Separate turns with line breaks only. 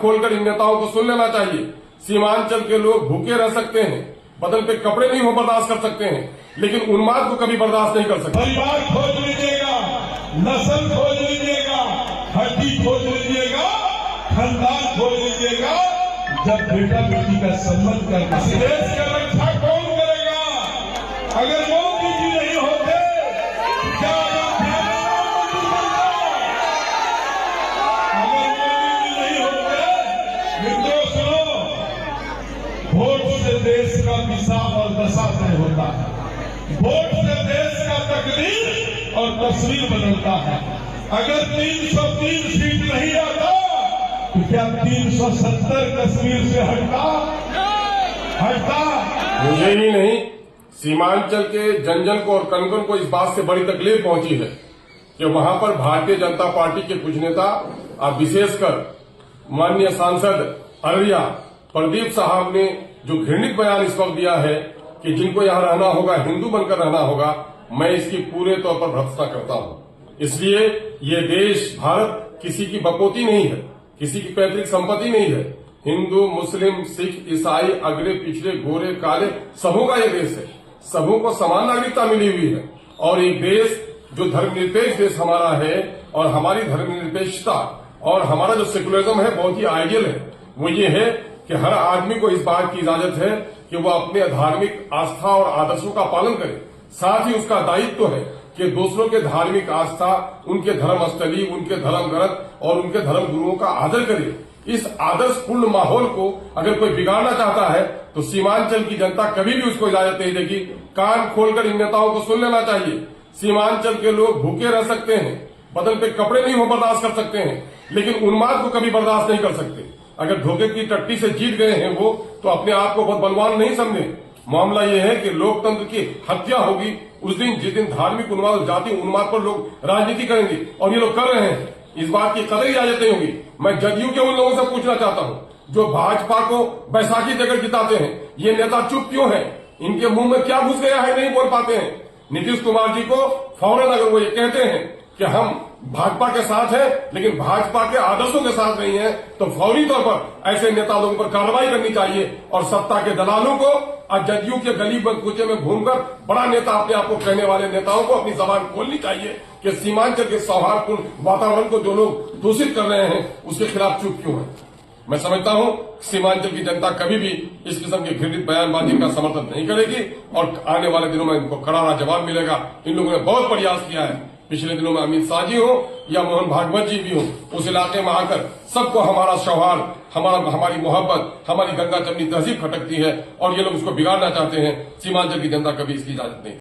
खोलकर इन नेताओं को सुन लेना चाहिए। सीमांचल के लोग भूखे रह सकते हैं, बदन पे कपड़े नहीं हो बर्दाश्त कर सकते हैं, लेकिन उन्माद को कभी बर्दाश्त नहीं कर सकते।
परिवार खोज लीजिएगा, नस्ल खोज लीजिएगा, हड्डी खोज लीजिएगा, खानदान खोज लीजिएगा। जब बेटा बेटी का संबंध करना, देश की रक्षा कौन करेगा? अगर मोदी जी नहीं होते क्या निर्दोष वोट से देश का दिशा और दशा तय होता है। वोट से देश का तकदीर और तस्वीर बदलता है। अगर 303 सीट नहीं आता तो क्या 370 कश्मीर से हटता?
मुझे ही नहीं, सीमांचल के जन जन को और कण कण को इस बात से बड़ी तकलीफ पहुंची है कि वहां पर भारतीय जनता पार्टी के कुछ नेता और विशेषकर माननीय सांसद अररिया प्रदीप साहब ने जो घृणित बयान इस वक्त दिया है कि जिनको यहां रहना होगा हिंदू बनकर रहना होगा, मैं इसकी पूरे तौर पर भर्त्सना करता हूं। इसलिए ये देश भारत किसी की बपोती नहीं है, किसी की पैतृक संपत्ति नहीं है। हिंदू, मुस्लिम, सिख, ईसाई, अगड़े, पिछड़े, गोरे, काले सबों का ये देश है। सबों को समान नागरिकता मिली हुई है और एक देश जो धर्मनिरपेक्ष देश हमारा है और हमारी धर्मनिरपेक्षता और हमारा जो सेकुलरिज्म है बहुत ही आइडियल है। वो ये है कि हर आदमी को इस बात की इजाजत है कि वो अपने धार्मिक आस्था और आदर्शों का पालन करे। साथ ही उसका दायित्व है कि दूसरों के धार्मिक आस्था, उनके धर्मस्थली, उनके धर्म ग्रंथ और उनके धर्म गुरुओं का आदर करे। इस आदर्शपूर्ण माहौल को अगर कोई बिगाड़ना चाहता है तो सीमांचल की जनता कभी भी उसको इजाजत नहीं देगी। कान खोलकर इन नेताओं को सुन लेना चाहिए। सीमांचल के लोग भूखे रह सकते हैं, बदन पे कपड़े नहीं हो बर्दाश्त कर सकते हैं, लेकिन उन्माद को कभी बर्दाश्त नहीं कर सकते। अगर धोखे की टट्टी से जीत गए हैं वो तो अपने आप को बहुत बलवान नहीं समझे। मामला ये है कि लोकतंत्र की हत्या होगी उस दिन जिस दिन धार्मिक उन्माद, जाति उन्माद पर लोग राजनीति करेंगे और ये लोग कर रहे हैं। इस बात की कतई इजाजत नहीं होगी। मैं जदयू के उन लोगों से पूछना चाहता हूं जो भाजपा को बैसाखी देकर जिताते हैं, ये नेता चुप क्यों है? इनके मुंह में क्या घुस गया है, नहीं बोल पाते हैं। नीतीश कुमार जी को फौरन अगर वो ये कहते हैं कि हम भाजपा के साथ है लेकिन भाजपा के आदर्शों के साथ नहीं है, तो फौरी तौर पर ऐसे नेता लोगों पर कार्रवाई करनी चाहिए और सत्ता के दलालों को और जदयू के गली कुचे में घूमकर बड़ा नेता अपने आप को कहने वाले नेताओं को अपनी जबान खोलनी चाहिए कि सीमांचल के सौहार्दपूर्ण वातावरण को जो लोग दूषित कर रहे हैं उसके खिलाफ चुप क्यों है। मैं समझता हूं सीमांचल की जनता कभी भी इस किस्म की घृणित बयानबाजी का समर्थन नहीं करेगी और आने वाले दिनों में इनको करारा जवाब मिलेगा। इन लोगों ने बहुत प्रयास किया है। पिछले दिनों में अमित शाह जी हो या मोहन भागवत जी भी हो, उस इलाके में आकर सबको हमारा सौहार्द, हमारी मोहब्बत, हमारी गंगा जमनी तहजीब खटकती है और ये लोग उसको बिगाड़ना चाहते हैं। सीमांचल की जनता कभी इसकी इजाजत नहीं।